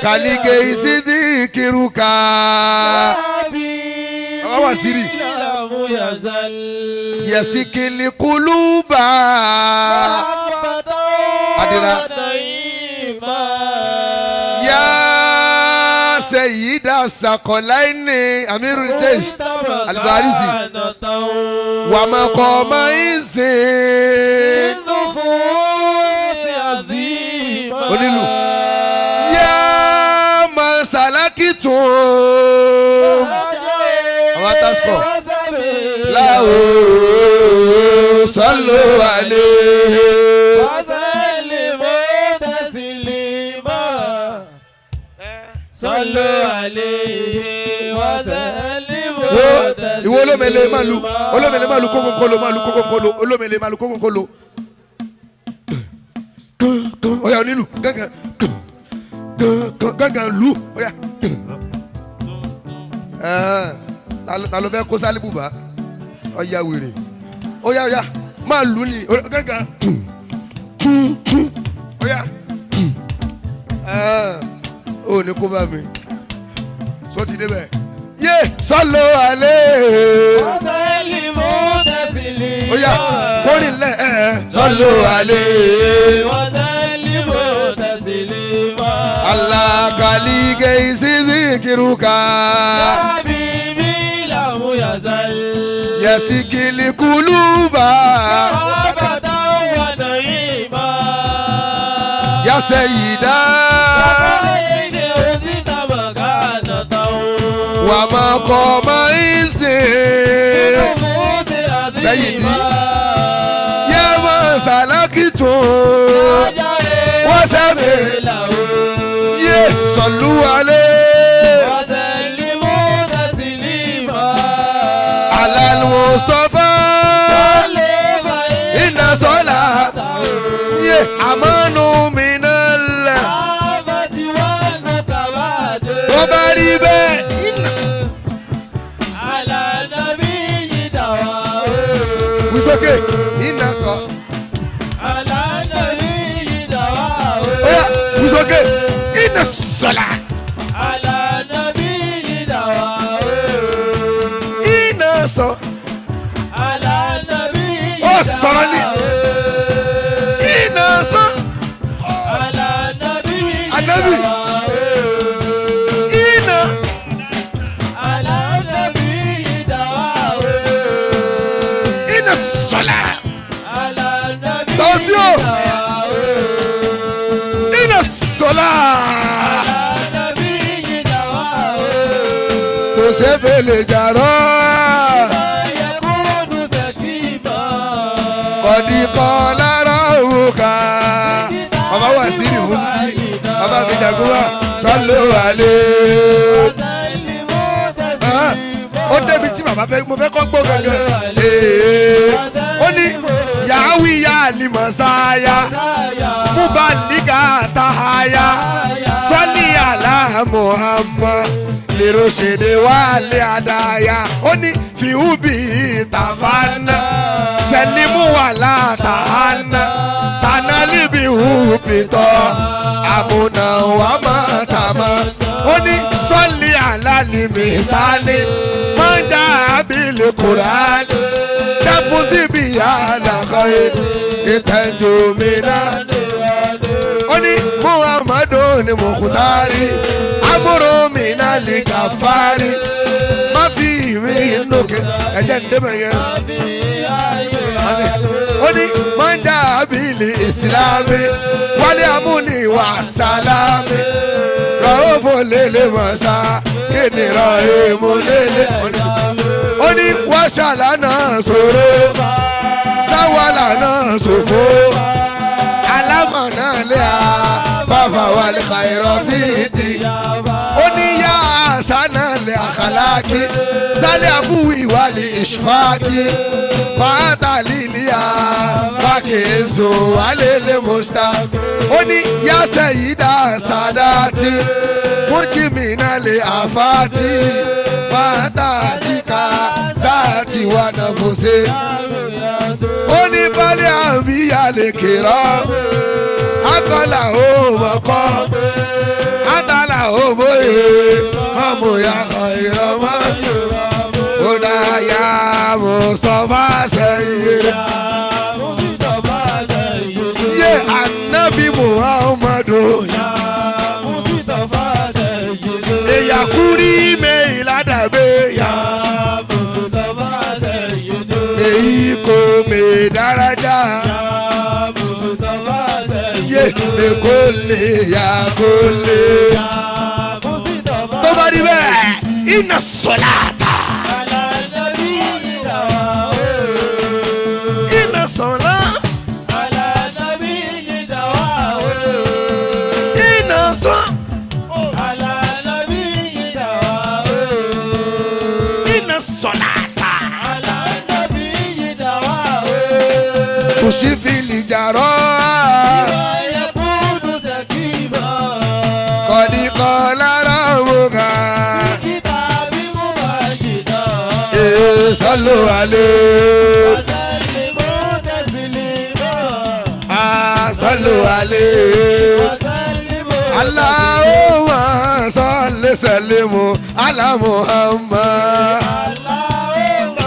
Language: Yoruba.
kàlígé ìsídìkìrúkà. àwọn wà sí rí. yẹ̀sìkìlì kùlùbà. adira. yá sẹ̀yìdà sàkọ̀láìní amirul jaysh alibarisi. wàmọ̀kọ̀ máa ń sìn. onílù. yá masalakitun. àwọn ataskọ. láwo sọlọ wàlẹ. sọlọ àlẹ ìwọ olómele malu kókókóló malu kókókóló olómele malu kókókóló. oya onílù gángan gángan lu oya. ta ló fẹ́ kó sálíbù bá ọya wèrè oya máa lù ní gángan oya. ó ní kó bá mi sọ ti débẹ̀ yé sọlọ alẹ́. wàsálì mú tẹ̀sílì. oya kórìn lẹ̀ sọlọ alẹ́. wàsálì mú tẹ̀sílì. alákàlígé ìsídìkìrúkà. habibi lamu yazal. yẹ̀sìkìlì kùlùbà. abada wa naima. yàsẹ̀ yìí dá. wàmọ̀kọ̀ máa ń sìn. sẹ́yìdì. yá masalakitun. wọ́n sẹ́mi. yé sọ̀lú alẹ́. alal Mustafa. inna sọ́la. yé amánu minallah. tó bá rí bẹ́ẹ̀. Wisoke ina sọ. Alanabi yidawa. Oya wisoke ina sọla. Alanabi yidawa. Ina sọ. Alanabi Ó sọ̀rọ̀ ni. Ina sọ. Alanabi Anabi. Ina. Alanabi yidawa. Ina sọla. Alanabi Sauti o. Ina sọla. Alanabi yidawa. Tó ṣe fèlè jàrọ́. Yakunu sakiba. Kọ̀dí kan lára òkà. Bàbá wà sí ní mufti. Bàbá mi jàgúwà sálò àlè. Ó débi tí bàbá fẹ́ mo fẹ́ kọ́ gbọ́ gangan. Ó ní yàáwí yá ni mọ̀sáyà. Múba nígà táhàyà. Sọ́lí àlá Muhammad. Lèrò ṣèdè wà lé àdáyà. Ó ní fìhùbì tàfánà. Sẹ̀límù wà látàhánà. Tànálíbi hùbì tọ́. Àmúnà wà má tàmá. Ó ní sọ́lí àlálìmí sálí. Mọ́jà àbílẹ̀ Kùránì. Tẹ́fúsì bí àlàkọ́yé. Ìtẹ́jú mi náà. Ó ní Muhammadu ni Mukhtari. Amúrò mi náà lè Gàfárì. Má fi ìwé ìnókè ẹ̀jẹ̀ ń débẹ̀ yẹn. Ó ní mọ́jà àbílẹ̀ ìsìlámì. Wálé amúni wà sálámì. Ràófò lélẹ̀ mọ̀sá. Kíni rọ̀ èèmù lélẹ̀. Ó ní wáṣàlá náà sòro. Sáwàlá náà sòfò. Alámà náà lé a. Bàbá wa lè ka ìrọ̀ fìdí. Ó ní yá àṣà náà lè àkàlákì. Sálẹ̀ àfúwì wà lè ìṣfáàkì. Fàátà lílíà. Bákèézò wà lè lè mọ̀ṣá. Ó ní yá sẹ̀yìdá sàdáàtì. Mújìmí náà lè àfáàtì. Fàátà síkà sáàtì wà náà kò ṣe. Ó ní balẹ̀ àbíyá lè kéré. Akọ́là ó mọ̀kọ́. Atala òbóye mọ́mú ya kọ̀ ìrọ̀mọ́ kódà ya Mustapha sẹ́yìn yé anabi Muhammadu eyakuri meyiladabe ya èyí kò mè dáradá yé mi kò lè ya kò lè tó bá rí bẹ́ẹ̀ iná sọ̀láta iná sọ̀lá iná sọ̀ iná sọ̀láta kò sí fìlì jàrọ́ kọ́dí kọ́ lára ògà sálò alẹ́ sálò alẹ́ Allahumma salli sallimu ala Muhammad.